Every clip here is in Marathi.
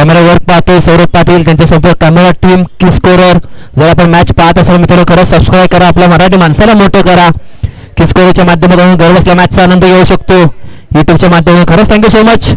कॅमेरा वर्क पाहतोय सौरभ पाटील, त्यांच्यासोबत कॅमेरा टीम की स्कोरर. जर आपण मॅच पाहत असाल मित्रांनो खरंच सबस्क्राईब करा, आपल्या मराठी माणसाला मोठं करा. की स्कोरच्या माध्यमातून घर बसल्या मॅचचा आनंद घेऊ शकतो युट्यूबच्या माध्यमातून. खरंच थँक्यू सो मच.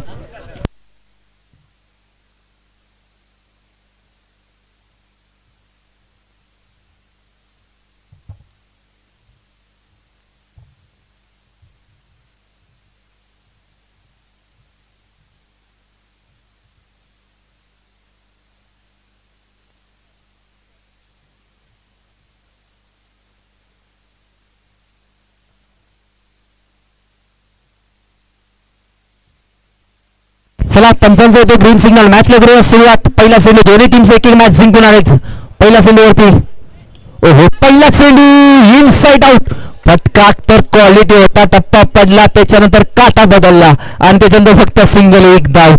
चला पंचांचा येतो ग्रीन सिग्नल. मॅचला करूया सुरुवात. पहिला चेंडू, दोन्ही टीम्स एक मॅच जिंकून आलेत. पहिल्या चेंडूवरती ओहो पहिला चेंडू इनसाइड आउट. फटका तर क्वालिटी होता, टप्पा पडला, त्याच्यानंतर काटा बदलला आणि त्याच्यानंतर फक्त सिंगल एक धाव.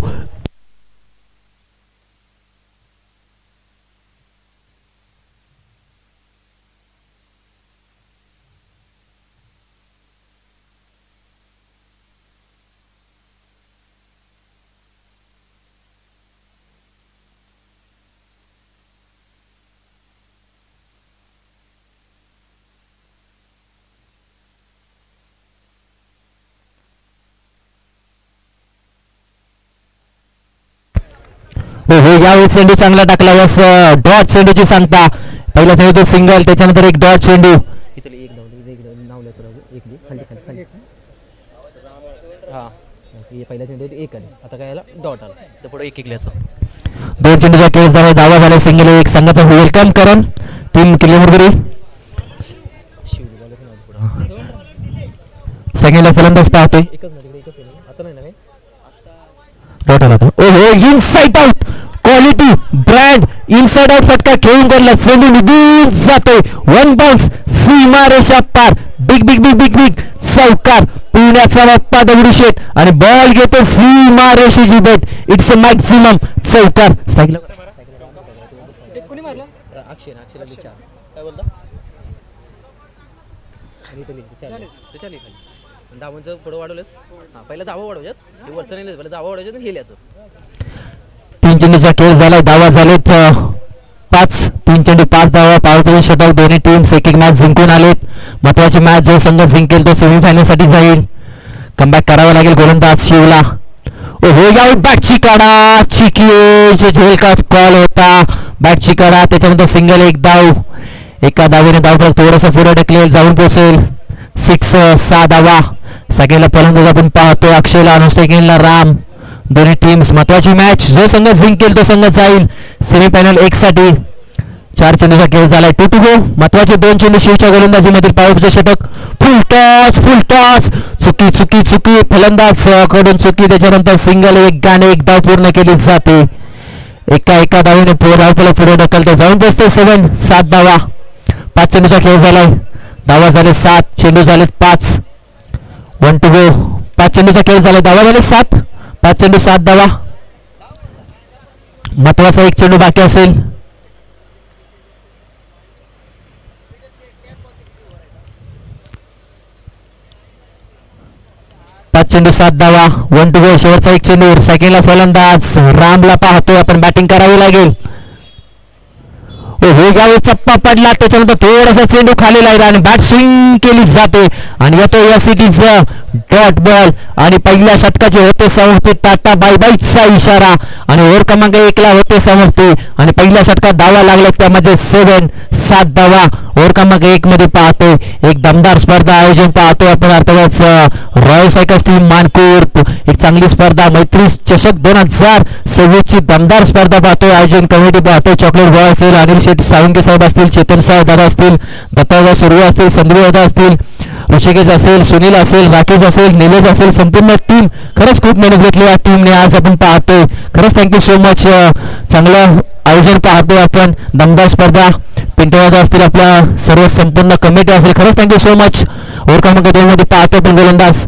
हो हो यावेळी चेंडू चांगला टाकला. यस डॉट चेंडूची सांगता. पहिला चेंडू सिंगल, त्याच्यानंतर एक डॉट चेंडू. दोन चेंडूचा केस झाला, धावा झाला, सिंगल एक. संघाचा वेलकम करून टीम किल्लेमुरगुरी. सेकंडला फलंदाज पाहतोय. ओहो inside out. Quality brand inside out. फटका खेळून गेला, चेंडू निघून जातोय. वन बाउन्स, सीमारेषा पार. Big big big big big चौकार. पुण्याचा बाप्पा दगडूशेठ आणि बॉल घेतो सीमारेषेची भेट. इट्स अ मॅक्झिमम चौकार. धावांचं पुढे वाढवलंस. पहिला धावा वाढवल्यात, हे वरचं नाही पहिला धावा वाढवल्यात आणि हेल्याचं. तीन चेंडूचा खेळ झाला, धावा झालेत 5. 3 चेंडू 5 धावा. Power play shutout. दोन्ही टीम्स एक मॅच जिंकून आलेत. महत्वाची मॅच जो संघ जिंकेल तो सेमीफायनल साठी जाईल. कमबॅक करावा लागेल गोलंदाज शिवला. ओहो यावेळी बॅटची काढा. चिकी झेल का कॉल होता. बॅटची काढा, त्याच्यानंतर सिंगल एक धाव. एका धावेने धावफलक थोडंसं पुढे ढकलेल, जाऊन पोहोचेल 6 धावा. सेकंडला फलंदाज आपण पाहतोय अक्षयला आणि सेकंडला राम. दोन्ही टीम्स महत्वाची मॅच. जो संघ जिंकेल तो संघ जाईल सेमीफायनल 1 साठी. 4 चेंडूचा खेळ झालाय. 2 to go. महत्वाचे 2 चेंडू शिवच्या गोलंदाजीमधील पावरचे षटक. फुल टॉस. चुकी चुकी चुकी. फलंदाज कडून चुकी, त्याच्यानंतर सिंगल एक गाणे एक धाव पूर्ण केली जाते. एका धावेने धावफलक पुढे ढकलते, जाऊन पोहोचते 7 धावा. 5 चेंडूचा खेळ झालाय. धावा झाले 7, चेंडू झाले 5. 1 to go. 5 चेंडूचा खेळ झाला, धावा झाले 7. 5 चेंडू 7 धावा. महत्वाचा एक चेंडू बाकी असेल. पाच चेंडू 7 धावा. 1 to go. शेवटचा एक चेंडू. सेकंडला फलंदाज रामला पाहतोय आपण, बॅटिंग करावी लागेल. वेगावी चप्पा पडला, त्याच्यानंतर थोडासा चेंडू खाली लागला आणि बॅट स्विंग केली जाते आणि येतो या सिटीचा डॉट बॉल. आणि पहिल्या षटकाचे होते समाप्ती. टाटा बाय बायचा इशारा आणि ओव्हर क्रमांक 1 ला होते समाप्ती आणि पहिल्या षटकात धावा लागल्या, त्यामध्ये 7 धावा. ओव्हर क्रमांक 1 मध्ये पाहतोय एक दमदार स्पर्धा आयोजन पाहतोय आपण, अर्थातच रॉयल सायकल्स टीम मानकूर. एक चांगली स्पर्धा मैत्री चषक 2026 ची दमदार स्पर्धा पाहतोय. आयोजन कमिटी पाहतोय चॉकलेट बॉय असेल, अनिल शेट्टी सावंगे साहेब असतील, चेतन साहेब दादा असतील, दत्तादा सुर्वे असतील, संदीप दादा असतील, ऋषिकेश असेल, सुनील असेल, राकेश असेल, निलेश असेल, संपूर्ण टीम खरंच खूप मेहनत घेतली या टीमने आज आपण पाहतोय. खरंच थँक्यू सो मच. चांगलं आयोजन पाहतोय आपण, दमदार स्पर्धा. पिंटू दादा असतील, आपल्या सर्व संपूर्ण कमिटी असेल, खरंच थँक्यू सो मच. ओव्हर क्रमांक 2 मध्ये पाहतोय आपण गोलंदाज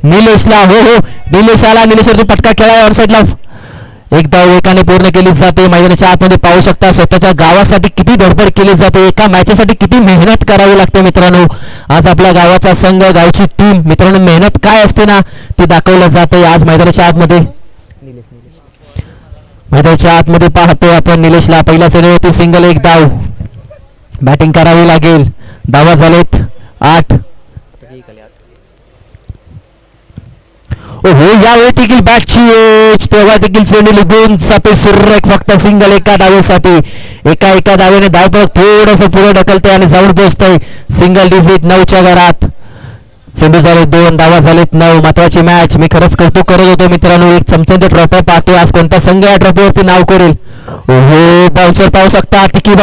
निलेशला. हो निलेश आला, निलेशवरती पटका खेळा ऑन साईडला. एक धाव एकाने पूर्ण केली जाते. मैदानाच्या आतमध्ये पाहू शकता स्वतःच्या गावासाठी किती धडपड केली जाते, एका मॅचसाठी किती मेहनत करावी लागते मित्रांनो. आज आपल्या गावाचा संघ, गावची टीम मित्रांनो, मेहनत काय असते ना ती दाखवलं जाते आज मैदानाच्या आतमध्ये. मैदानाच्या आतमध्ये पाहतोय आपण निलेशला. पहिल्या चेंडूवरती सिंगल, एक धाव. बॅटिंग करावी लागेल. धावा झालेत 8. हो यावेळी देखील बॅटची एज, तेव्हा देखील चेंडू निघून जाते सुरेख. फक्त सिंगल एका धावेसाठी. एका धावेने धावपळ थोडंसं पुढे ढकलते आणि जाऊन पोहोचतंय सिंगल डिजिट 9च्या घरात. चेंडू झाले 2, धावा झालेत 9. महत्वाची मॅच. मी खरंच कौतुक करत होतो मित्रांनो. एक चमचमचे ट्रॉफी पाहतोय. आज कोणता संघ या ट्रॉफीवरती नाव करेल. हो बाउन्सर पाहू शकता. तिकी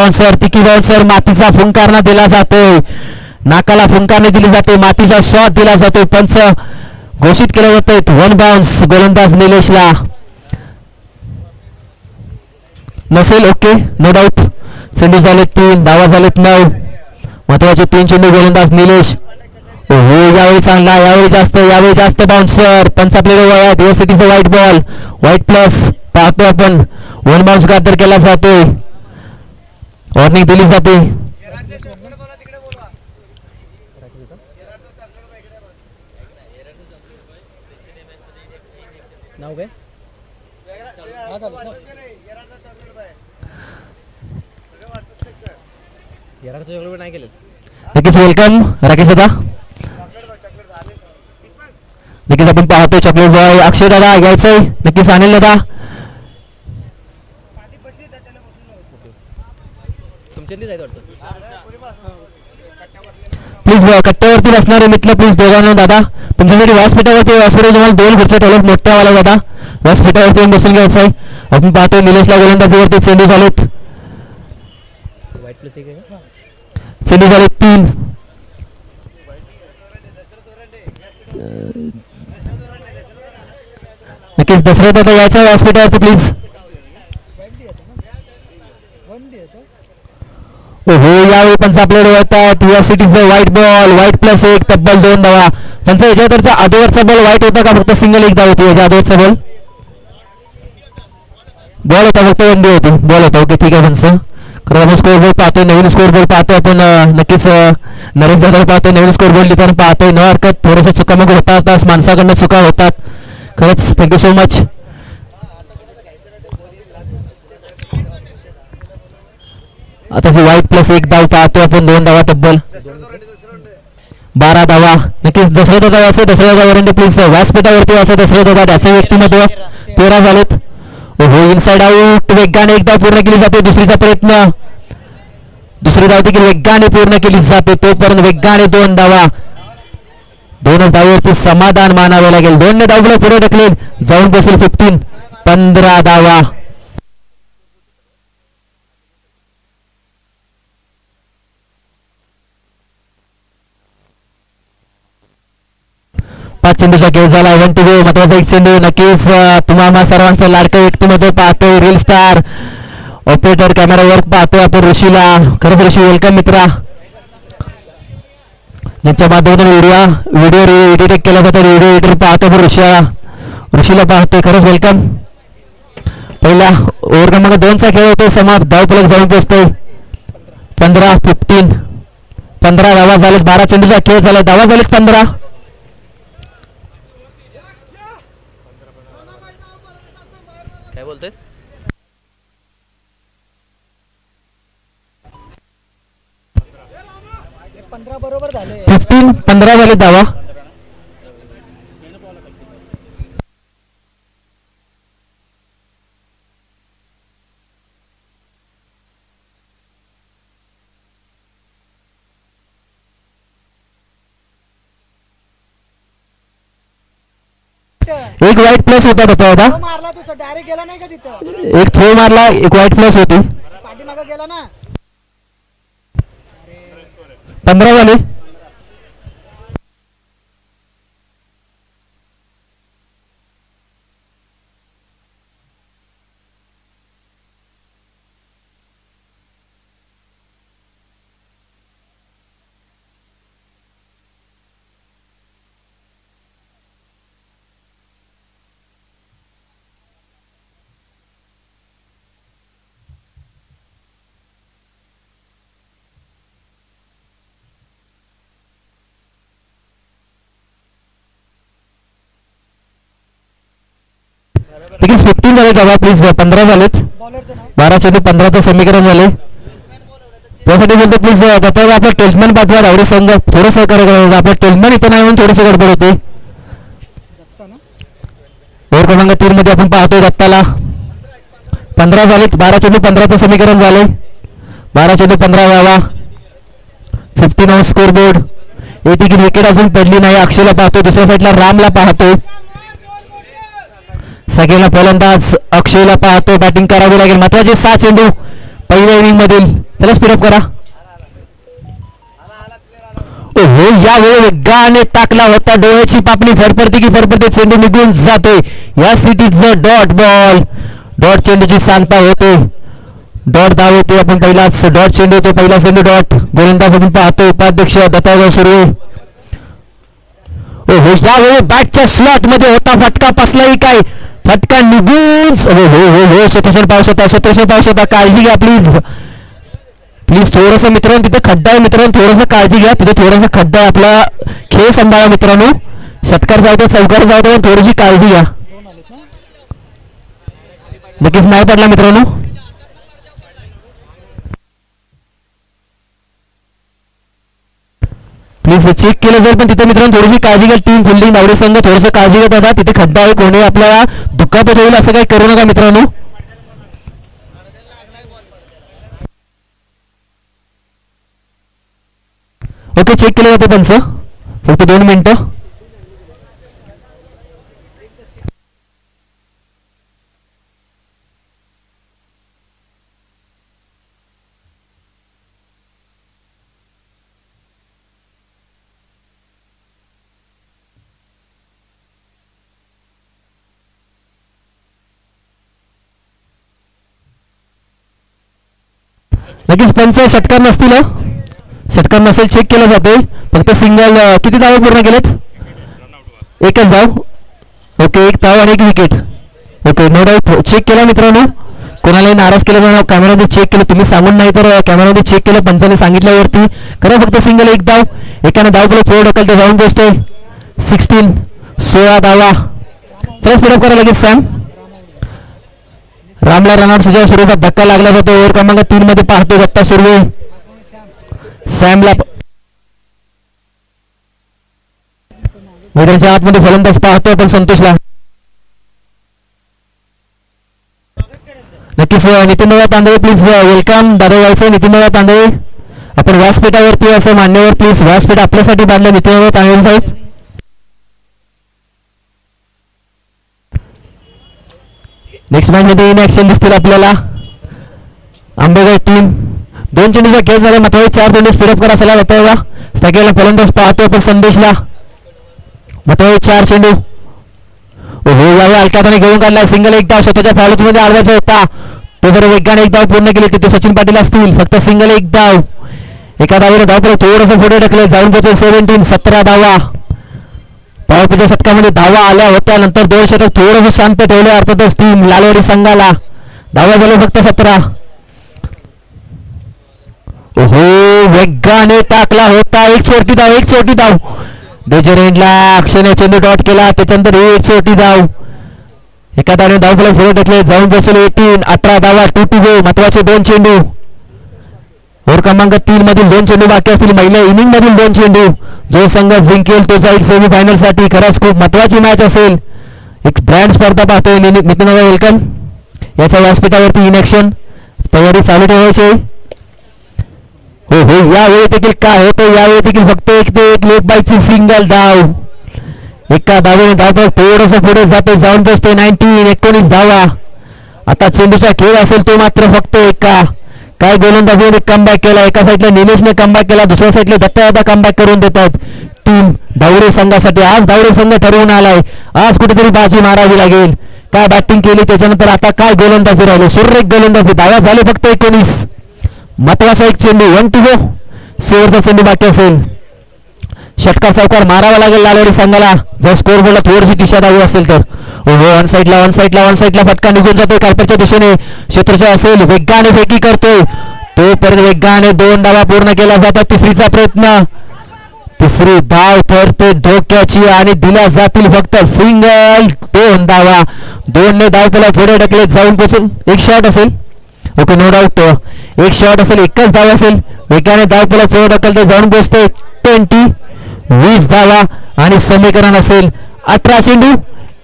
बाउन्सर मातीचा फुंकारना दिला जातोय. नाकाला फुंकारणे दिली जाते. मातीचा शॉट दिला जातोय. पंच घोषित केलं जात. 1 बाउन्स गोलंदाज निलेशला नसेल. Okay, no doubt. चेंडू झालेत 3, धावा झालेत 9. महत्वाचे 3 चेंडू गोलंदाज निलेश. हो यावेळी चांगला, यावेळी जास्त बाउन्सर. पंच आपल्याला वयात एसीटीचा व्हाईट बॉल, व्हाईट प्लस पाहतो आपण. 1 बाउन्स गादर केला जातोय. वॉर्निंग दिली जाते. नाव काय नाही केलं. नक्कीच वेलकम राकेश दादा. नक्कीच आपण पाहतो चॉकलेट बॉय अक्षय दादा घ्यायचंय. नक्कीच अनिल दादा. प्लीज कट्ट्यावरती बसणारे मित्र प्लीज दोघांना दादा तुमच्यासाठी व्यासपीठावरती तुम्हाला 2 खुर्च्या ठेवल्यात मोठ्या वाला दादा. व्यासपीठावरती येऊन बसून घ्यायचंय. आपण पाहतोय निलेशला गोलंदाजीवरती चेंडू झालेत. चेंडू झालेत 3. नक्कीच दसरा दादा यायचा व्यासपीठावरती प्लीज. हो यावेळी पंच आपल्याकडे वळतात. या सिटीचं व्हाईट बॉल, व्हाईट प्लस 1, तब्बल 2 धावा. पंच याच्यावरचा अगोदरचा बॉल व्हाईट होता का फक्त सिंगल 1 धाव होती. याच्या अगोदरचा बॉल होता फक्त 1 धाव होती. बॉल होता. ओके ठीक आहे पंच. खरं आपण स्कोर बोर्ड पाहतोय. नवीन स्कोर बोर्ड पाहतोय आपण. नक्कीच नरेश दादा पाहतोय. नवीन स्कोर बोर्ड लिहिताना पाहतोय. न हरकत थोडंसं चुकामक होतात. माणसाकडनं चुका होतात. खरंच थँक्यू सो मच. आता व्हाईट प्लस 1 धाव पाहतोय आपण. 2 धावा तब्बल 12 धावा. नक्कीच दसरा दादा व्यायचं. दसरा दादावरून प्लीज व्यासपीठावरती व्यायचं. दसरा दादा त्याचे व्यक्तिमत्व 13 झालेत. हो इनसाइड आउट. वेगाने 1 धाव पूर्ण केली जाते. दुसरीचा प्रयत्न. दुसरी धाव देखील वेगाने पूर्ण केली जाते. तोपर्यंत वेगाने 2 धावा. 2च धावेवरती समाधान मानावे लागेल. 2 धावला पुढे ढकलेल. जाऊन बसेल 15 धावा. चेंडूचा खेळ झाला. 1 टू गो. महत्वाचा एक चेंडू. नक्कीच तुम्हाला सर्वांचं लाडकं व्यक्तिमत्व पाहतोय. Reel star operator camera work पाहतोय आपण ऋषीला. खरंच ऋषी वेलकम मित्रा. ज्यांच्या माध्यमातून व्हिडिओ एडिट केला जातो. व्हिडिओ एडिटर पाहतो आपण ऋषीला पाहतोय. खरंच वेलकम. पहिल्या ओव्हर क्रमांक 2चा खेळ होतोय. समाप्त. धावफलक जाऊन पोहोचतोय 15 धावा झालेत. 12 चेंडूचा खेळ झाला. धावा झालेत 15. काय बोलतोय. 15 झाले धावा. एक व्हाईट प्लस होता होता. मारला तू डायरेक्ट गेला नाही का तिथं. एक थ्रो मारला. एक व्हाईट प्लस होती. पाठीमागे गेला ना. 15 झाले. देखील 15 झाले धावा प्लीज 15 झालेत. बॉलरचं नाव 12 चेंडू 15चं समीकरण झाले. त्यासाठी बोलतो प्लीज बतावा आपला टेल्समॅन पाठवा धावडे संघ थोडं सहकार्य करावं. आपला टेल्समॅन इथं नाही म्हणून थोडंसं गडबड होते. दत्ता ना ओव्हर क्रमांक 3 मध्ये आपण पाहतोय दत्ताला 15 झालेत. 12 चेंडू 15चं समीकरण झाले. 12 चेंडू 15 धावा 15 ऑन स्कोर बोर्ड. येथे की विकेट अजून पडली नाही. अक्षयला पाहतोय, दुसऱ्या साईडला रामला पाहतोय. सगळ्यांना फलंदाज अक्षयला पाहतोय. बॅटिंग करावी लागेल. महत्वाचे 6 चेंडू पहिल्या इनिंग मधील. चला स्पीडअप करा. ओहो यावेळी वेगाने टाकला होता. डोळ्याची पापणी फडफडते की फडफडते चेंडू निघून जातोय. या सिटीचं डॉट बॉल. डॉट चेंडूची सांगता होते. डॉट धाव होते. आपण पहिलाच डॉट चेंडू होतो. पहिला चेंडू डॉट. गोलंदाज आपण पाहतोय उपाध्यक्ष दत्तागाव सुर्वे. ओहो यावेळी बॅटच्या स्लॉट मध्ये होता. फटका बसलाही काय. फटका निघून हो क्षेत्रक्षण पाहू शकता. क्षेत्रक्षण पाहू शकता. काळजी घ्या प्लीज प्लीज. थोडंसं मित्रांनो तिथे खड्डा आहे मित्रांनो. थोडंसं काळजी घ्या. तिथे थोडासा खड्डा आहे. आपला खेळ सांभाळा मित्रांनो. षटकार जाऊ द्या चौकार जाऊ द्या थोडीशी काळजी घ्या. दोन आलेत ना नक्कीच नाही पडला मित्रांनो. प्लीज चेक केलं जाईल पण तिथे मित्रांनो थोडीशी काळजी घ्या. टीम फिल्डिंग धावडे संघ थोडंसं काळजी घेत होता. तिथे खड्डा आहे. कोणी आपल्याला दुखापत होईल असं काही करू नका मित्रांनो. ओके चेक केलं जाते पंच. फक्त 2 मिनिटं. नक्कीच पंच षटकार नसतील. षटकार नसेल चेक केलं जाते. फक्त सिंगल. किती धावा पूर्ण केलेत. एकच धाव. ओके 1 धाव आणि 1 wicket. Okay no doubt check केला मित्रांनो. कोणालाही नाराज केलं जाणार. कॅमेरामध्ये चेक केलं. तुम्ही सांगून नाही तर कॅमेरामध्ये चेक केलं. पंचाने सांगितल्यावरती खरं फक्त सिंगल 1 धाव. एकाने धाव केलं पुढे ढकलते जाऊन पोहोचतोय 16 धावा. चला स्पीडअप करा लगेच. रामला रनआउट सुजाव स्वरूपात धक्का लागला जातो. ओव्हर क्रमांक 3 मध्ये पाहतो दत्ता सुर्वे. सॅमला मैदानाच्या आतमध्ये फलंदाज पाहतो आपण संतोषला. नक्कीच नितीन तांदळे प्लीज वेलकम. दादा व्हायचं नितीन तांदळे. आपण व्यासपीठावरती असं मान्यवर प्लीज व्यासपीठ आपल्यासाठी बांधलं नितीन तांदळे साहेब. नेक्स्ट मॅच मध्ये इन ऍक्शन दिसतील आपल्याला. आंबेगाव टीम 2 चेंडूचा खेळ झाला. मात्र 4 चेंडू स्पीडअप करा. चला बतावा सगळ्याला फलंदाज पाहतो आपण संदेशला. मात्र 4 चेंडू. ओहो यावेळी अलकाताने घेऊन काढला. सिंगल 1 धाव. स्वतःच्या फॉलोमध्ये आडवायचा होता तो बरं वेगाने 1 धाव पूर्ण केली. तिथे सचिन पाटील असतील. फक्त सिंगल 1 धाव. एका धावेने धाव परत थोडंसं पुढे ढकले जाऊन पोहोचेल 17 धावा. पॉवरच्या शतकामध्ये धावा आल्या होत्या. नंतर 2 शतक थोडंसं शांत ठेवले अर्थातच टीम लालवाडी संघाला. धावा झाले फक्त 17. ओहो वेगाने टाकला होता. 1 चोटी धाव. डेजर एंडला अक्षयने चेंडू डॉट केला. त्याच्यानंतर 1 चोटी धाव. एका धावेने धाव फलक पुढे ढकले जाऊन पोहोचले 18 धावा. 2 to go. महत्वाचे 2 चेंडू. ओव्हर क्रमांक 3 मधील 2 चेंडू बाकी असतील. पहिल्या इनिंग मधील 2 चेंडू. जो संघ जिंकेल तो जाईल सेमीफायनल साठी. खरंच खूप महत्वाची मॅच असेल. एक ब्रँड स्पर्धा पाहतोय. नितीन वेलकम. याच्या व्यासपीठावरती इन ऍक्शन तयारी चालू ठेवायची. हो हो यावेळी देखील काय होतं. यावेळी देखील फक्त 1 ते 1 लेग बायची सिंगल धाव. एका धावेने धाव थोडंसं पुढे जाते जाऊन पोहोचते 19 धावा. आता चेंडूचा खेळ असेल तो मात्र फक्त एका. काय गोलंदाजीने कमबॅक केला. एका साईडला निलेशने कमबॅक केला. दुसऱ्या साईडला दत्ता कमबॅक करून देतात. टीम धावडे संघासाठी आज धावडे संघ ठरवून आलाय. आज कुठेतरी बाजी मारावी लागेल. काय बॅटिंग केली त्याच्यानंतर आता काय गोलंदाजी राहिले. सुरेख गोलंदाजी. धावा झाले फक्त 19. महत्वाचा 1 चेंडू 1 to go. शेवटचा चेंडू बाकी असेल. षटकार चौकार मारावा लागेल लालवाडी संघाला जर स्कोर बोर्डला थोडीशी दिशा द्यावी असेल तर. वन साईडला फटका निघून जातोय कार्पेटच्या दिशेने. क्षेत्रच्या असेल वेगाने फेकी करतोय तो परत वेगाने 2 धावा पूर्ण केला जातात. तिसरीचा प्रयत्न तिसरी धाव ठरते धोक्याची आणि दिल्या जातील फक्त सिंगल. 2 धावा, 2 ने धाव त्याला पुढे ढकले जाऊन पोहोचून. एक शॉट असेल, ओके नो डाऊट. एक शॉट असेल, एकच धाव असेल. वेगाने धाव त्याला पुढे ढकलते जाऊन पोहोचते 20 धावा आणि समीकरण असेल 18 चेंडू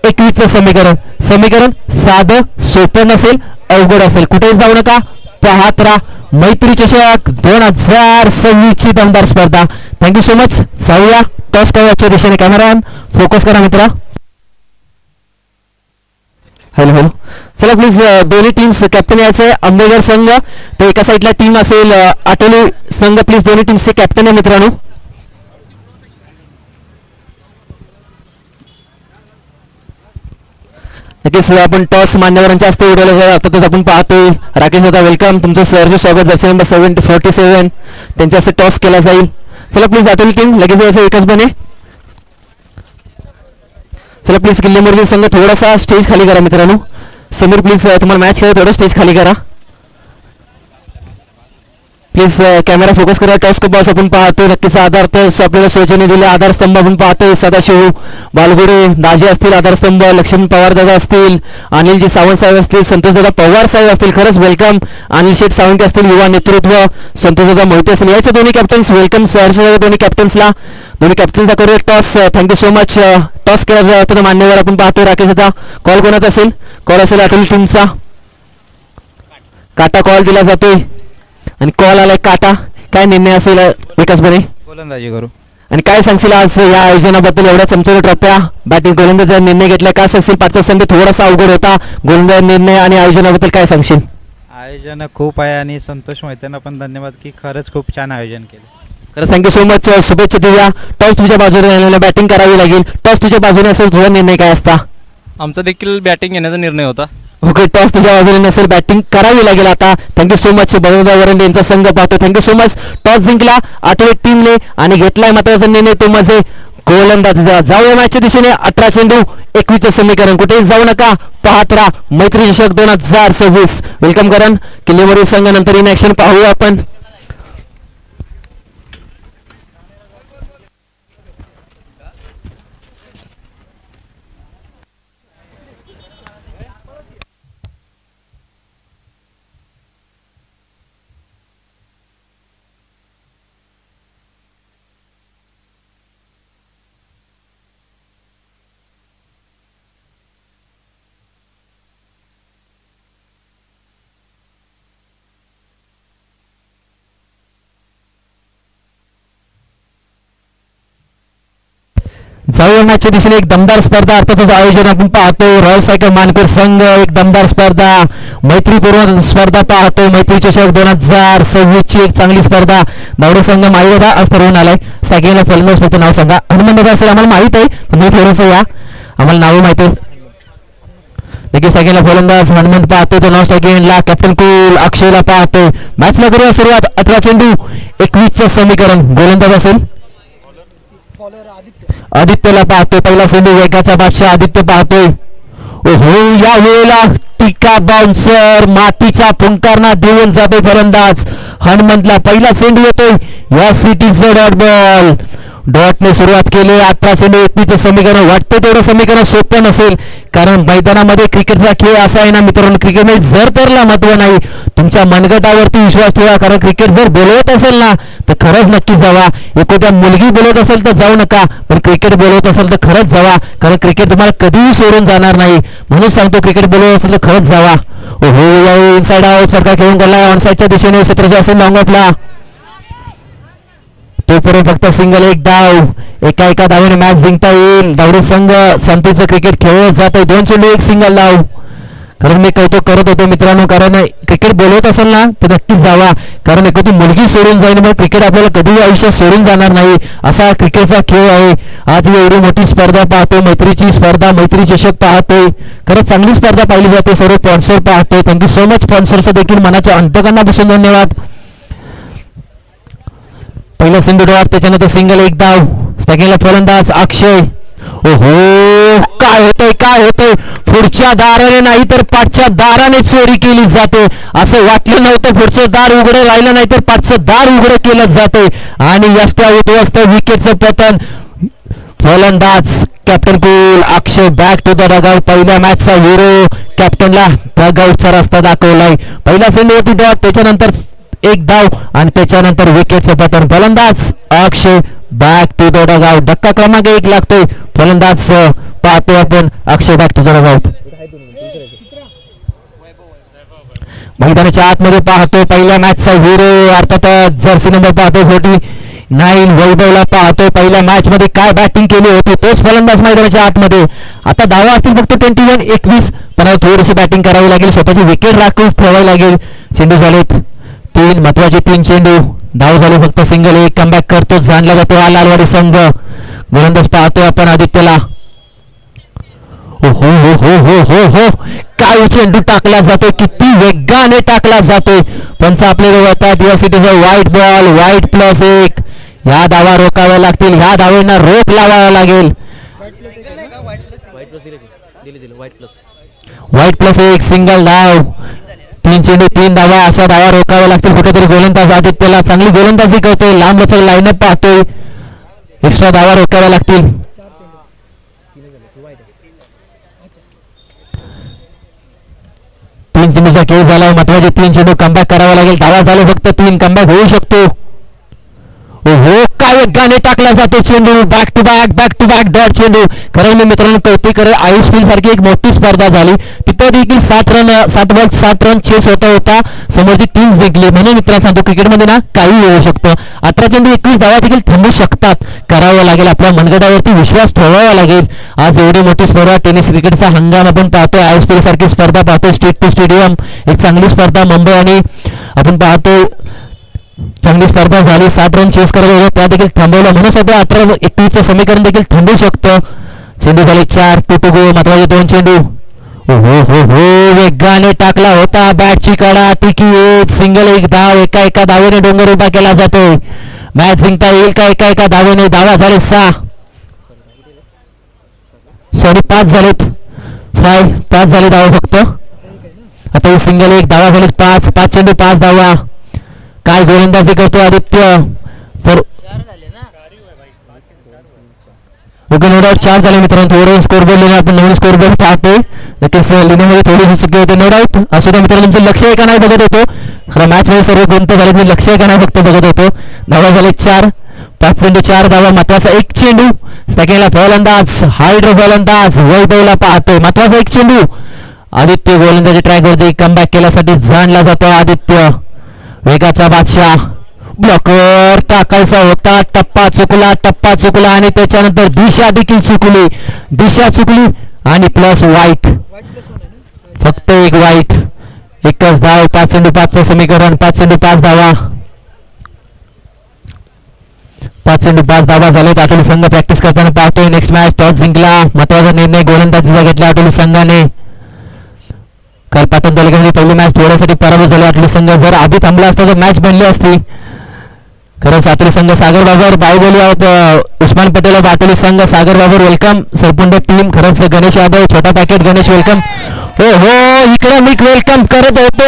21चं समीकरण. समीकरण साधं सोपं नसेल, अवघड असेल. कुठेही जाऊ नका, पाहत राहा. मैत्री चषक 2026 ची दमदार स्पर्धा. Thank you so much. जाऊया टॉस कव्हरच्या दिशेने. कॅमेरामॅन फोकस करा मित्रा. Hello hello. चला प्लीज दोन्ही टीम्स कॅप्टन यायचे. आंबेडकर संघ तर एका साईडला टीम असेल आटोली संघ. प्लीज दोन्ही टीम्सचे कॅप्टन आहे मित्रांनो. नक्कीच आपण टॉस मान्यवरांच्या हस्ते उडवलं जाईल. अर्थातच आपण पाहतोय राकेश दादा वेलकम. तुमचं सहर्ष स्वागत. जर्सी नंबर 47 त्यांच्या हस्ते टॉस केला जाईल. चला प्लीज आटोली टीम लगेच यायचं एकच बने. चला प्लीज किल्लेमोर्जी संघ थोडासा स्टेज खाली करा मित्रांनो. समीर प्लीज तुम्हाला मॅच खेळ थोडं स्टेज खाली करा प्लीज. कॅमेरा फोकस करा. टॉस क बॉस आपण पाहतोय. नक्कीच आधार आपल्याला सोयीने दिले आधारस्तंभ आपण पाहतोय. सदाशिव बालगुडे दाजी असतील आधारस्तंभ. लक्ष्मण पवार दादा असतील. अनिलजी सावंत साहेब असतील. संतोष दादा पवार साहेब असतील. खरंच वेलकम. अनिल शेठ सावंत असतील. युवा नेतृत्व संतोष दादा मोहिते असतील. यायचे दोन्ही कॅप्टन्स वेलकम. सहर्ष दोन्ही कॅप्टन्सला. दोन्ही कॅप्टन्सचा करूया toss. Thank you so much. Toss केला जातो मान्यवर आपण पाहतोय. राकेश दादा कॉल कोणाचा असेल? कॉल असेल आटोली टीमचा. काटा कॉल दिला जातोय आणि कॉल आलाय काटा. काय निर्णय असेल विकास बने? गोलंदाजी करू. आणि काय सांगशील आज या आयोजनाबद्दल? एवढ्या चमचोर ट्रॉफ्या बॅटिंग गोलंदाजा निर्णय घेतला. काय सांगशील? पाचचा संघ थोडासा अवघड होता. गोलंदाज निर्णय आणि आयोजनाबद्दल काय सांगशील? आयोजन खूप आहे आणि संतोष मोहितेंना पण धन्यवाद की खरंच खूप छान आयोजन केलं. खरंच थँक्यू सो मच. शुभेच्छा देऊया. टॉस तुझ्या बाजूने बॅटिंग करावी लागेल. टॉस तुझ्या बाजूने असेल तुझा निर्णय काय असता? आमचा देखील बॅटिंग घेण्याचा निर्णय होता. ओके टॉस तुझ्या बाजूने नसेल बॅटिंग करावी लागेल आता. Thank you so much. Balwantrao Varande यांचा संघ पाहतो. Thank you so much. टॉस जिंकला आठवडे टीमने आणि घेतलाय महत्वाचा निर्णय तो म्हणजे गोलंदाजीचा. जाऊया मॅचच्या दिशेने. 18 चेंडू 21चं समीकरण. कुठेही जाऊ नका, पाहत राहा. मैत्री चषक 2026 वेलकम करण किल्लेमोरी संघ. नंतर इन ऍक्शन पाहूया आपण. जाऊया मॅचच्या दिशेने. एक दमदार स्पर्धा अर्थातच आयोजन आपण पाहतो. रॉयल सायकल मानपूर संघ एक दमदार स्पर्धा. मैत्रीपूर्ण स्पर्धा पाहतो. मैत्री चषक 2026 ची एक चांगली स्पर्धा. दावडे संघ माईदादा आज ठरवून आलाय. सायकलला फलंदाज फक्त नाव सांगा. हनुमान दादा असेल आम्हाला माहित आहे पण तुम्ही थोडंसं या, आम्हाला नावं माहिती आहे. देखील सायकलला फलंदाज हनुमंत पाहतो. तो नाव सायकलला कॅप्टन कुल अक्षयला पाहतो. मॅचला करूया सुरुवात. 18 चेंडू 21चं समीकरण. गोलंदाज असेल बॉलर आदित्य. आदित्यला पाहतोय. पहिला चेंडू वेगाचा बादशाह आदित्य पाहतोय. ओहो या वेळेला टिका बाउन्सर मातीचा फुंकारना देऊन जातोय फलंदाज हनुमंतला. पहिला चेंडू येतोय या सिटीचा डॉट बॉल. डॉटने सुरुवात केली. 18 चेंडू 21चं समीकरण. वाटतं तेवढं समीकरण सोपं नसेल कारण मैदानामध्ये क्रिकेटचा खेळ असा आहे ना मित्रांनो. क्रिकेटमध्ये जर तरला महत्व नाही, तुमच्या मनगटावरती विश्वास ठेवा. कारण क्रिकेट जर बोलवत असेल ना तर खरंच नक्की जावा. एखाद्या मुलगी बोलवत असेल तर जाऊ नका, पण क्रिकेट बोलवत असेल तर खरंच जावा. कारण क्रिकेट तुम्हाला कधीही सोडून जाणार नाही. म्हणून सांगतो क्रिकेट बोलवत असेल तर खरंच जावा. ओहो या इनसाइड आउट फरका खेळून गेला. ऑनसाइडच्या दिशेने क्षेत्राचा असेल लॉंग ऑफला. तोपर्यंत फक्त सिंगल एक डाव. एका धावेने मॅच जिंकता येईल. दावडे संघ संपीचं क्रिकेट खेळत जात आहे. 2 चेंडू 1 सिंगल डाव. कारण मी कौतुक करत होतो मित्रांनो. कारण क्रिकेट बोलवत असेल ना तर नक्कीच जावा. कारण एखादी मुलगी सोडून जाईल मग क्रिकेट आपल्याला कधीही आयुष्यात सोडून जाणार नाही. असा क्रिकेटचा खेळ आहे. आज मी एवढी मोठी स्पर्धा पाहतो. मैत्रीची स्पर्धा, मैत्री चषक पाहतोय. खरंच चांगली स्पर्धा पाहिली जाते. सर्व स्पॉन्सर पाहतोय. थँक्यू सो मच स्पॉन्सरचं देखील मनाच्या अंतकरणापासून धन्यवाद. पहिला चेंडू डॉट. त्याच्यानंतर सिंगल एक धाव. सेकंडला फलंदाज अक्षय. ओहो, काय होतंय पुढच्या दाराने नाही तर पाठच्या दाराने चोरी केली जाते. असं वाटलं नव्हतं पुढचं दार उघडं राहिलं नाही तर पाठचं दार उघडं केलं जाते आणि यष्ट्या उद्ध्वस्त विकेटचं पतन. फलंदाज captain cool Akshay back to the dugout. पहिल्या मॅचचा हिरो कॅप्टनला डगआउटचा रस्ता दाखवलाय. पहिला चेंडूवरती डॉट, त्याच्यानंतर एक धाव आणि त्याच्यानंतर विकेटचं पतन. फलंदाज अक्षय बॅक टू द डगआउट. धक्का क्रमांक 1 लागतोय. फलंदाज पाहतोय आपण अक्षय बॅक टू द डगआउट. मैदानाच्या आतमध्ये पाहतोय पहिल्या मॅचचा हिरो अर्थात जर्सी नंबर पाहतोय 49 वैभवला पाहतोय. पहिल्या मॅच मध्ये काय बॅटिंग केली होती तोच फलंदाज मैदानाच्या आतमध्ये. आता धावा असतील फक्त 21 पण आता थोडीशी बॅटिंग करावी लागेल. स्वतःची विकेट राखून ठेवावी लागेल. चेंडू झालेत 3 महत्वाचे 3 चेंडू. धाव झाले फक्त सिंगल. एक कमबॅक करतो जाणला जातो हा लालवाडी संघ. गोलंदाज पाहतोय आपण आदित्यला. हो हो हो हो हो हो काय चेंडू टाकला जातोय, किती वेगाने टाकला जातोय. पंच आपल्याला वळतात. यस इट इज अ वाईट बॉल. वाईट +1. ह्या धावा रोखाव्या लागतील. ह्या धावेंना रोख लावावा लागेल. वाईट प्लस दिले वाईट प्लस. वाईट +1 सिंगल धाव. 3 चेंडू 3 धावा. अशा धावा रोखाव्या लागतील. कुठेतरी गोलंदाज आदित्यला चांगली गोलंदाजी करतोय. लांब लचक लाईनअप पाहतोय. एक्स्ट्रा धावा रोखाव्या लागतील. 3 चेंडूचा खेळ झाला. महत्वाचे 3 चेंडू कमबॅक करावा लागेल. धावा झाले फक्त 3. कमबॅक होऊ शकतो. हो काय वेगाने टाकला जातो चेंडू. बॅक टू बॅक डॉट चेंडू. खरं मी मित्रांनो कौतुक करेल. आयुष्यफिल सारखी एक मोठी स्पर्धा झाली. तिथं देखील 60 रन चेस होता. समोरची टीम जिंकली. म्हणून मित्रांनो सांगतो क्रिकेटमध्ये ना काही होऊ शकतं. 18 चेंडू 21 धावा देखील थांबू शकतात. करावं लागेल. आपल्या मनगटावरती विश्वास ठेवावा लागेल. आज एवढी मोठी स्पर्धा टेनिस क्रिकेटचा हंगाम आपण पाहतोय. आयुष्यफिल सारखी स्पर्धा पाहतोय. स्टेट टू स्टेडियम एक चांगली स्पर्धा मुंबई आणि आपण पाहतोय चांगली स्पर्धा झाली. 60 रन चेस करत होते त्या देखील थांबवलं. म्हणून सध्या 18-21चं समीकरण देखील थांबू शकतं. चेंडू झाले 4 टू गो. महत्वाचे 2 चेंडू. हो हो हो वेगाने टाकला होता. बॅटची कडा टिकी 1 सिंगल. 1 धाव. एका धावेने डोंगर उभा केला जातोय. मॅच जिंकता येईल का एका धावेने. धावा झाले 6 सॉरी 5 झालेत. 5 झाले धावा फक्त. आता ही सिंगल 1 धावा झाले 5 चेंडू 5 धावा. काय गोलंदाजी करतो Aditya. Sir okay no doubt 4 झाले मित्रांनो. थोडं स्कोर बोर्ड लिहिलं आपण. नवीन स्कोर बोर्ड पाहतोय. नक्कीच लिहिण्यामध्ये थोडीशी चुकी होते नो डाऊट. असू द्या मित्रांनो. तुमचं लक्ष आहे का नाही बघत होतो. खरं मॅच मध्ये सर्व गुंत झाले. मी लक्ष आहे का नाही फक्त बघत होतो. धावा झाले 4. 5 चेंडू 4 धावा. महत्वाचा 1 चेंडू. सेकंडला फलंदाज हायड्रो फलंदाज वैभवला पाहतोय. महत्वाचा 1 चेंडू. आदित्य गोलंदाजी ट्रॅकवरती कमबॅक केल्यासाठी जाणला जातो. आदित्य वेगाचा बादशाह. ब्लॉकर टाकायचा होता. टप्पा चुकला आणि त्याच्यानंतर दिशा देखील चुकली आणि प्लस वाईट. फक्त 1 वाईट. 1च धाव. 5 चेंडू 5चं समीकरण. 5 चेंडू 5 धावा. 5 चेंडू 5 धावा झालेत. आटोली संघ प्रॅक्टिस करताना पाहतोय. नेक्स्ट मॅच टॉस जिंकला. महत्वाचा निर्णय गोलंदाजीचा घेतला आटोली संघाने. काल पाटण तालुक्यामध्ये पहिली मॅच थोड्यासाठी पराभूत झाली. आटली संघ जर आधी थांबला असता तर मॅच बनली असती. खरंच आटली संघ सागर बाबर बाहुबली उस्मान पटेल आटली संघ. सागर बाबर वेलकम. सरपुंड टीम. खरंच गणेश यादव छोटा पॅकेट गणेश वेलकम. हो इकडे मी वेलकम करत होतो.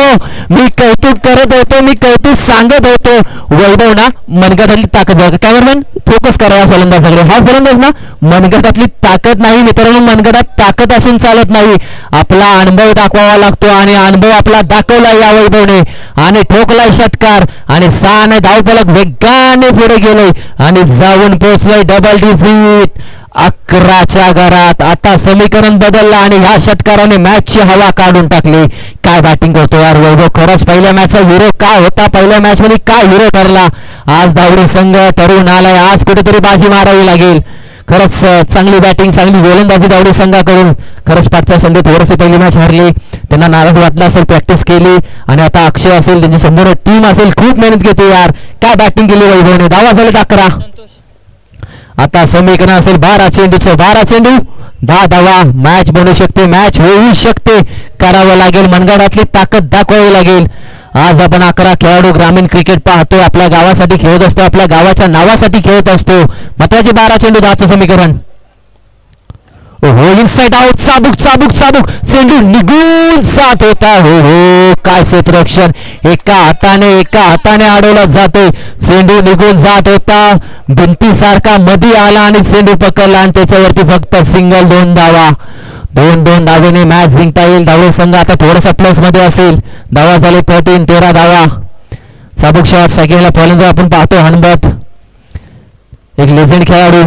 मी कौतुक करत होतो. मी कौतुक सांगत होतो. वैभव ना मनगटातली ताकद बघा. कॅमेरामॅन फोकस करा या फलंदाजाकडे. हा फलंदाज ना मनगटातली ताकद नाही मित्रांनो. मनगटात ताकद असून चालत नाही. आपला अनुभव दाखवावा लागतो आणि अनुभव आपला दाखवला या वैभवने आणि ठोकलाय षटकार आणि 6 धावफलक वेगाने पुढे गेलोय आणि जाऊन पोहोचलोय डबल डिजिट 11च्या घरात. आता समीकरण बदललं आणि ह्या षटकाराने मॅचची हवा काढून टाकली. काय बॅटिंग करतो यार वैभव. खरंच पहिल्या मॅचचा हिरो काय होता. पहिल्या मॅच मध्ये काय हिरो ठरला. आज धावडी संघ ठरवून आलाय. आज कुठेतरी बाजी मारावी लागेल. खरंच चांगली बॅटिंग चांगली गोलंदाजी धावडी संघाकडून. खरंच पाठच्या संघ थोडीशी पहिली मॅच हरली. त्यांना नाराज वाटलं असेल. प्रॅक्टिस केली आणि आता अक्षय असेल त्यांची संपूर्ण टीम असेल खूप मेहनत घेते यार. काय बॅटिंग केली वैभवने. धावा झाले 11. आता समीकरण असेल 12 चेंडूचं. 12 चेंडू 10 धावा. मॅच बनू शकते. मॅच होऊ शकते. करावं लागेल. मनगटातली ताकद दाखवावी लागेल. आज आपण 11 खेळाडू ग्रामीण क्रिकेट पाहतोय. आपल्या गावासाठी खेळत असतो. आपल्या गावाच्या नावासाठी खेळत असतो. महत्वाचे 12 चेंडू 10चं समीकरण. हो इनसाइड आउट, चाबूक चाबूक चाबूक, चेंडू निघून जात होता. हो काय क्षेत्ररक्षण, एका हाताने अडवला जातोय. चेंडू निघून जात होता, भिंतीसारखा मध्ये आला आणि चेंडू पकडला आणि त्याच्यावरती फक्त सिंगल. 2 धावा, 2 धावेने मॅच जिंकता येईल. धावडे संघ आता थोडासा प्लस मध्ये असेल. धावा झाले 13 धावा. चाबूक शॉट सेकंडला फलंदाज आपण पाहतो हनबत, एक लेजेंड खेळाडू.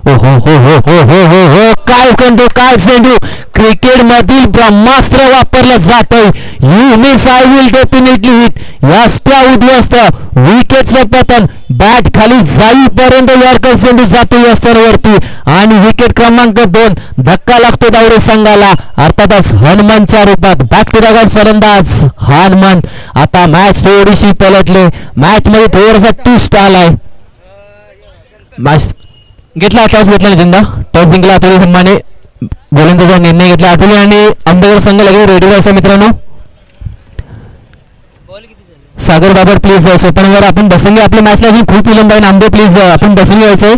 हो हो हो हो हो हो हो हो काय कंडू, काय चेंडू, क्रिकेट मधील ब्रह्मास्त्र वापरलं जातंय. You miss I will definitely hit. यास्त्या उद्ध्वस्त, विकेटचं पतन, बॅट खाली जाईपर्यंत यॉर्कर चेंडू जातो यस्त्यांवरती आणि विकेट क्रमांक 2. धक्का लागतो दावडे संघाला, अर्थातच हनुमनच्या रूपात. बॅक टू द गॉड फलंदाज हनुमंत. आता मॅच थोडीशी पलटले, मॅच मध्ये थोडासा ट्विस्ट आलाय. मॅच घेतला, टॉस घेतला नितीनदा, टॉस जिंकला अतुल संघाने. गोलंदाजीचा निर्णय घेतला अतुल आणि आंबेडकर संघ लगेच रेडी व्हायचा मित्रांनो. सागर बाबर प्लीज सोपनवर आपण बसून घ्या, आपल्या मॅचला अजून खूप विलंब आहे. आंबे प्लीज आपण बसून घ्यायचंय.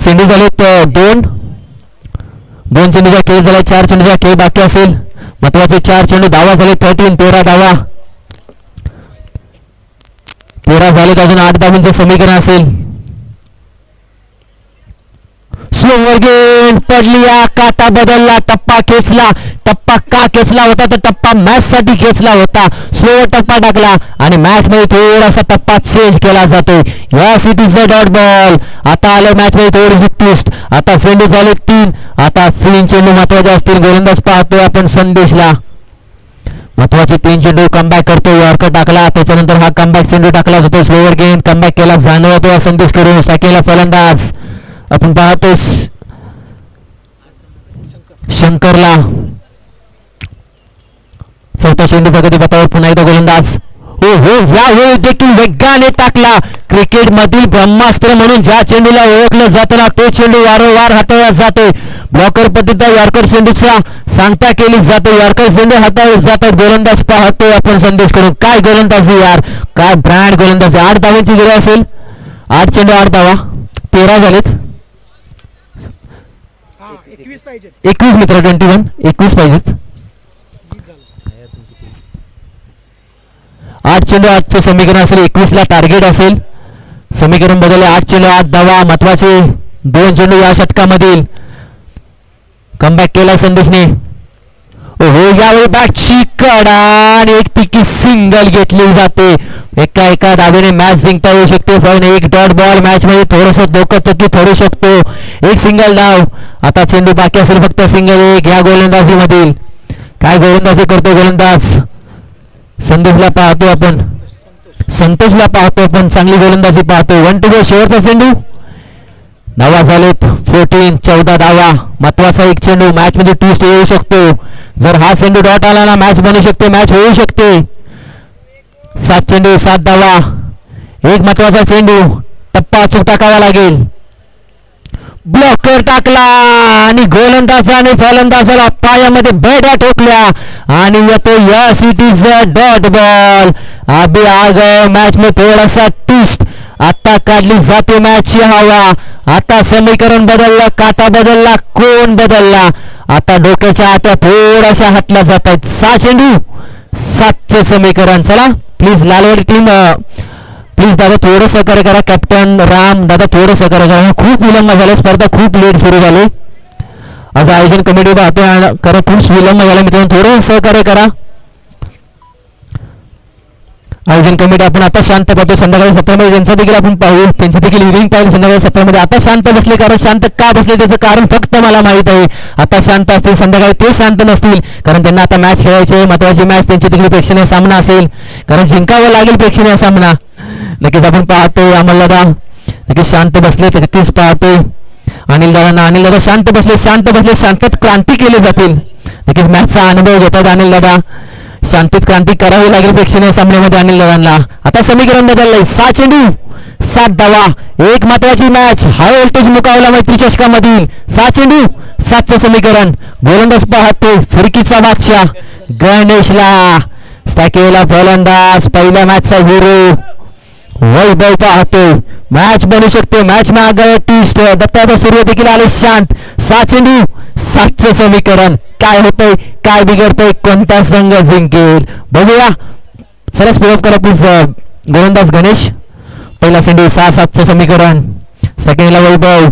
चेंडू झालेत 2 चेंडूचा खेळ झाला, 4 चेंडूचा खेळ बाकी असेल. महत्वाचे 4 चेंडू. धावा झाले 13 धावा. 13 झालेत, अजून 8 धावांचं समीकरण असेल. स्लोवर गेंद पडली, काटा बदलला, टप्पा खेचला. टप्पा का खेचला होता तर टप्पा मॅच साठी खेचला होता. स्लोवर टप्पा टाकला आणि मॅच मध्ये थोडासा टप्पा चेंज केला जातोय. Yes it is a dot ball. आता आलं मॅच मध्ये थोडीशी ट्विस्ट. आता चेंडू झाले 3. आता 3 चेंडू महत्वाचे असतील. गोलंदाज पाहतोय आपण संदेशला. महत्वाचे 3 चेंडू. कमबॅक करतो, यॉर्कर टाकला, त्याच्यानंतर हा कमबॅक चेंडू टाकला जातो. स्लोवर गेंद कमबॅक केला जाणवतो संदेश करून. सेकंडला फलंदाज आपण पाहतो शंकरला. चौथा चेंडू प्रगती पथावर पुन्हा एकदा गोलंदाज. हो हो यावेळी देखील वेगाने टाकला. क्रिकेट मधील ब्रह्मास्त्र म्हणून ज्या चेंडूला ओळखलं जातं ना, तो चेंडू वारंवार हाताळला जातोय. ब्लॉकर पद्धतीचा यॉर्कर चेंडूचा सांगता केली जाते. यॉर्कर चेंडू हाताळले जातात. गोलंदाज पाहतोय आपण संदेश करून. काय गोलंदाजी यार, काय ब्रँड गोलंदाजी. 8 धावांची गरज असेल. 8 चेंडू 8 धावा, 13 झालेत. 21 पाहिजे. 21 मित्र, 21 पाहिजेत. 8 चेंडू 8चं समीकरण असेल. 21ला टार्गेट असेल. समीकरण बदलले. 8 चेंडू 8 धावा. महत्वाचे 2 चेंडू या षटकामधील. कमबॅक केला संदेशने. हो यावेळी बॅटची कडा आणि एक तिकी सिंगल घेतली जाते. एका धावेने मॅच जिंकता येऊ शकते. पण एक डॉट बॉल मॅच मध्ये थोडस धोकातकी ठरू शकतो. एक सिंगल धाव. आता चेंडू बाकी असेल फक्त सिंगल 1 या गोलंदाजी मधील. काय गोलंदाजी करतो गोलंदाज संदेशला पाहतो आपण, संतोषला पाहतो आपण. चांगली गोलंदाजी पाहतो. 1 टू गो. शेवटचा चेंडू. धावा झालेत 14 धावा. महत्वाचा एक चेंडू. मॅच मध्ये ट्विस्ट येऊ शकतो. जर हा चेंडू डॉट आला ना, मॅच बनू शकते, मॅच होऊ शकते. 7 चेंडू 7 धावा. एक महत्वाचा चेंडू. टप्पा अचूक टाकावा लागेल. ब्लॉकर टाकला आणि गोलंदाजाने फलंदाजाला पायामध्ये बेड्या ठोकल्या आणि येतो yes it is a dot ball. अभी आ गए मॅच में थोडासा ट्विस्ट. आता काढली जाते मॅचची हवा. आता समीकरण बदललं, काटा बदलला, कोण बदलला. आता डोक्याच्या आट्या थोड्याशा हातल्या जात आहेत. 6 चेंडू 7चे समीकरण. चला प्लीज लालवाडी टीम, प्लीज दादा थोडं सहकार्य करा. कॅप्टन राम दादा थोडं सहकार्य करा. खूप विलंब झाला, स्पर्धा खूप लेट सुरू झाली. आज आयोजन कमिटी पाहतोय करा, खूप विलंब झाला मित्रांनो, थोडं सहकार्य करा. आयोजन कमिटी आपण आता शांत पाहतो. संध्याकाळी 17 मध्ये त्यांचा देखील आपण पाहू, त्यांची देखील इव्हिनिंग पाहिजे संध्याकाळी 17 मध्ये. आता शांत बसले, कारण शांत का बसले त्याचं कारण फक्त मला माहित आहे. आता शांत असतील, संध्याकाळी ते शांत नसतील, कारण त्यांना आता मॅच खेळायची, महत्वाची मॅच, त्यांची देखील प्रेक्षणीय सामना असेल, कारण जिंकावं लागेल प्रेक्षणीय सामना. नक्कीच आपण पाहतोय अमल दादा नक्कीच शांत बसले, नक्कीच पाहतोय अनिल दादा शांत बसले, शांततेत क्रांती केली जातील. नक्कीच मॅचचा अनुभव घेतात अनिल दादा. शांतीत क्रांती करावी लागेल प्रेक्षणीय सामन्यामध्ये अनिल दादांना. आता समीकरण बदललंय. 6 चेंडू 7 धावा. एक महत्वाची मॅच, हाय व्होल्टेज मुकाबला मैत्री चषकामधील. 6 चेंडू 7चं समीकरण. गोलंदाज पाहतोय फिरकीचा बादशाह गणेशला. केला फलंदाज, पहिल्या मॅचचा हिरो वैभव पाहतोय मॅच बनू शकते. मॅच में आगाय ट्विस्ट. दत्ताचा सूर्य देखील आले शांत. 6 चेंडू 7चं समीकरण. काय होतंय, काय बिघडतंय, कोणता संघ जिंकेल बघूया. चला स्पीड अप करा प्लीज गोलंदाज गणेश. पहिला चेंडू 6-7चं समीकरण. सेकंडला वैभव.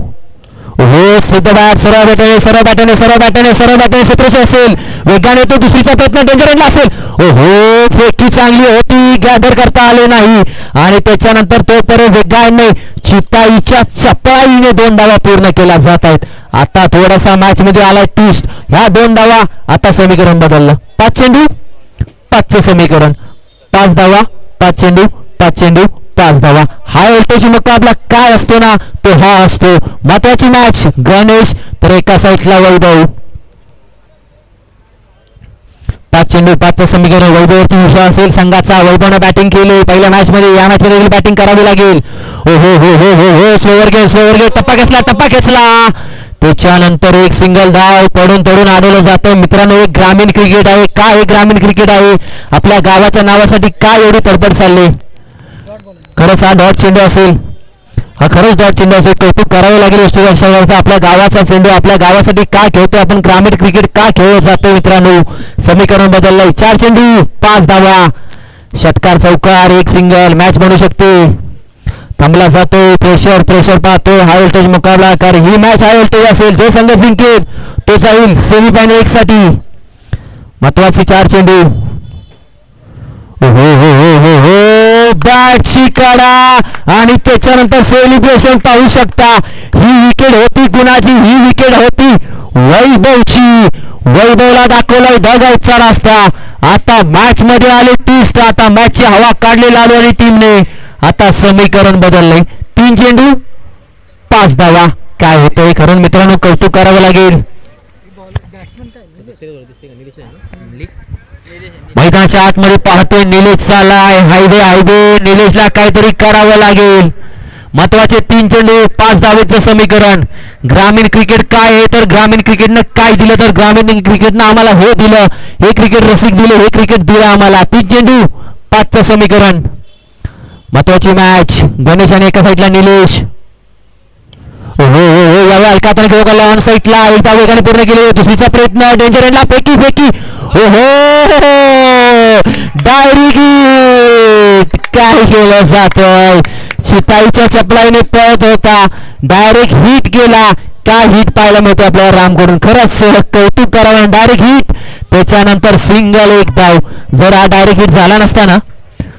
हो सिद्ध बॅट सरळ बॅटने क्षेत्रशी असेल. वेगाने येतो दुसरीचा प्रयत्न डेंजर एंडला असेल. ओहो फेकी चांगली होती, गॅदर करता आले नाही आणि त्याच्यानंतर तो परत वेगाने चिताईच्या चपळाईने 2 धावा पूर्ण केल्या जात आहेत. आता थोडासा मॅच मध्ये आलाय ट्विस्ट. ह्या 2 धावा आता समीकरण बदललं. 5 चेंडू 5चं समीकरण. 5 धावा 5 चेंडू 5 चेंडू 5 धावा. हाय व्होल्टेज मुकाबला काय असतो ना तो हा असतो. महत्वाची मॅच. गणेश तर एका साईडला वैभव. 5 चेंडू 5चं समीकरण. वैभववरती विश्वास असेल संघाचा. वैभवने बॅटिंग केली पहिल्या मॅच मध्ये. या मॅच मध्ये बॅटिंग करावी लागेल. हो हो हो हो हो हो स्लोवर गेम टप्पा खेचला. त्याच्यानंतर एक सिंगल धाव पडून आढळलं जातं. मित्रांनो एक ग्रामीण क्रिकेट आहे. काय हे ग्रामीण क्रिकेट आहे, आपल्या गावाच्या नावासाठी काय एवढी तडफड चालली. खरंच हा डॉट चेंडू असेल, हा खरंच डॉट चेंडू असेल. कौतुक करावं लागेल यष्टीवंशावरचा. आपल्या गावाचा चेंडू आपल्या गावासाठी का खेळतोय आपण, ग्रामीण क्रिकेट का खेळलं जातोय मित्रांनो. समीकरण बदललंय. 4 चेंडू 5 धावा. षटकार चौकार एक सिंगल. मॅच बनू शकते. थांबला जातो. प्रेशर पाहतो. हाय व्होल्टेज मुकाबला. कारण ही मॅच हाय व्होल्टेज असेल. जो संघ जिंकेल तो जाईल सेमीफायनल 1 साठी. महत्वाचे 4 चेंडू. हो हो हो हो हो बॅटची कडा आणि त्याच्यानंतर सेलिब्रेशन पाहू शकता. ही विकेट होती कुणाची, ही विकेट होती वैभवची. वैभवला दाखवलाय ढगाचा रस्ता. आता मॅच मध्ये आले ट्विस्ट. आता मॅचची हवा काढली लालू आणि टीमने. आता समीकरण बदललंय. 3 चेंडू 5 धावा. काय होतंय खरं मित्रांनो, कौतुक करावं लागेल. मैदानाच्या आतमध्ये पाहतोय निलेश चालाय. हायवे निलेशला काहीतरी करावं लागेल. महत्वाचे 3 चेंडू 5 धावेचं समीकरण. ग्रामीण क्रिकेट काय आहे तर ग्रामीण क्रिकेटनं काय दिलं तर ग्रामीण क्रिकेटनं आम्हाला हे दिलं, हे क्रिकेट रसिक दिलं, हे क्रिकेट दिलं आम्हाला. 3 चेंडू 5चं समीकरण. महत्वाची मॅच. गणेश आणि एका साईडला निलेश. हो हो हो यावेळी अलकाताने खेळ ऑन साईडला एकदा वेगाने पूर्ण केले. दुसरीचा प्रयत्न डेंजर एंडला. फेकी हो हो डायरेक्ट हिट. काय केलं जातोय. चिताईच्या चपलाईने पळत होता, डायरेक्ट हिट केला. काय हिट पाहायला मिळते आपल्याला रामकडून. खरंच कौतुक करावं. Direct hit. त्याच्यानंतर सिंगल 1 धाव. जर हा डायरेक्ट हिट झाला नसता ना,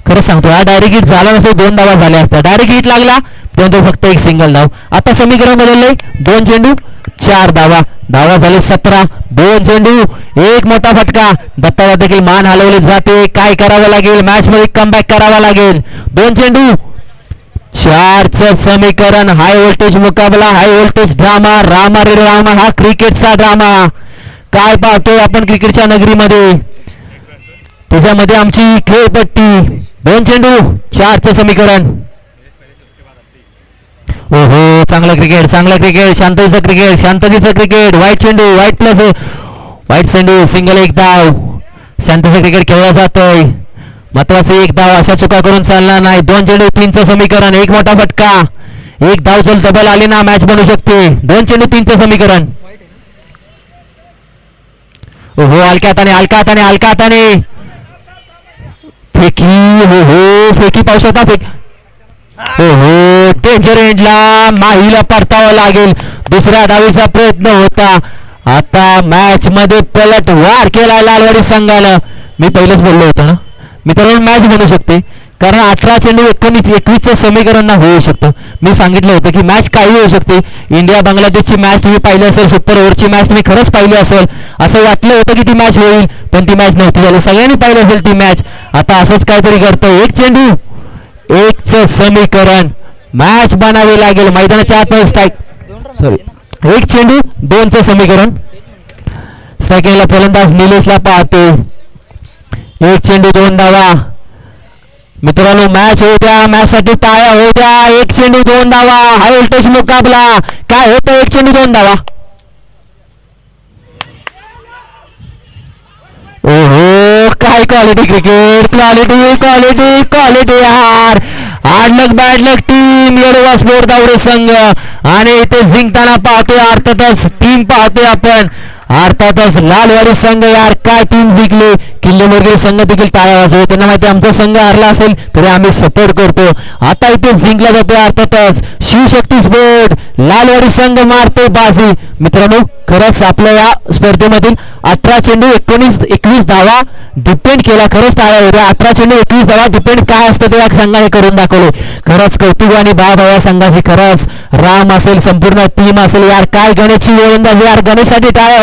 खरंच सांगतो हा डायरेक्ट हिट झाला नसतो 2 धावा झाल्या असत्या. डायरेक्ट हिट लागला परंतु फक्त 1 सिंगल धाव. आता समीकरण बदललंय. 2 चेंडू 4 धावा. धावा झाले 17. 2 चेंडू 1 मोठा फटका. दत्ताला देखील मान हलवली जाते. काय करावं लागेल, मॅच मध्ये कमबॅक करावा लागेल. 2 चेंडू 4चं समीकरण. हाय व्होल्टेज मुकाबला, हाय व्होल्टेज ड्रामा. रामा रे रामा हा क्रिकेटचा ड्रामा. काय पाहतोय आपण क्रिकेटच्या नगरीमध्ये, त्याच्यामध्ये आमची खेळपट्टी. 2 चेंडू 4चं समीकरण. ओहो चांगलं क्रिकेट शांततेचं क्रिकेट. व्हाईट चेंडू व्हाईट प्लस व्हाईट चेंडू सिंगल 1 धाव. शांततेचं क्रिकेट खेळलं जातोय. महत्वाचे 1 धाव. अशा चुका करून चालणार नाही. 2 चेंडू 3चं समीकरण. 1 मोठा फटका. 1 धाव जर डबल आले ना मॅच बनू शकते. 2 चेंडू 3चं समीकरण. ओहो हलक्या हाताने फेकी. हो फेकी पाहू शकता. हो डेंजर एंडला. माहीला परतावं लागेल. दुसऱ्या धावीचा प्रयत्न होता. आता मॅच मध्ये पलटवार केला लालवाडी संघानं. मी पहिलेच बोललो होतो ना मित्रांनो, मॅच बनू शकते कारण 18 चेंडू 19-21चं समीकरण होऊ शकतं. मी सांगितलं होतं की मॅच काही होऊ शकते. इंडिया बांगलादेशची मॅच तुम्ही पाहिली असेल, सुपर ओव्हरची मॅच तुम्ही खरंच पाहिली असेल. असं वाटलं होतं की ती मॅच होईल पण ती मॅच नव्हती झाली. सगळ्यांनी पाहिली असेल ती मॅच. आता असंच काहीतरी घडतं. 1 चेंडू 1चं समीकरण. मॅच बनावी लागेल. मैदानाच्या आत सॉरी 1 चेंडू 2चं समीकरण. सेकंडला फलंदाज निलेशला पाहतो. 1 चेंडू 2 धावा. मित्रांनो मॅच होऊ द्या, मॅच साठी टाळ्या होऊ द्या. 1 चेंडू 2 धावा. हाय व्होल्टेज मुकाबला. काय होतं 1 चेंडू 2 धावा. ओहो काय क्वालिटी क्रिकेट. क्वालिटी यार. हार्डलक बॅडलक टीम येडोबा स्पोर्ट दावडे संघ आणि इथे जिंकताना पाहतोय अर्थातच टीम पाहतोय आपण अर्थातच लालवाडी संघ यार काय टीम जिंकली किल्ले मोरगे संघ देखील टाळ्या वाजवतो त्यांना माहिती आमचा संघ हारला असेल तरी आम्ही सपोर्ट करतो आता इथे जिंकला जातोय अर्थातच शिवशक्ती स्पोर्ट लालवाडी संघ मारतोय बाजी मित्रांनो खरंच आपल्या या स्पर्धेमधील 18 चेंडू 21 धावा डिपेंड केला खरंच टाळ्या होत्या 18 चेंडू 21 धावा डिपेंड काय असतं ते या संघाने करून दाखवले खरंच कौतुक आणि बाबा या संघाची खरंच राम असेल संपूर्ण टीम असेल यार काय गणेशची गोलंदाजी यार गणेशसाठी टाळ्या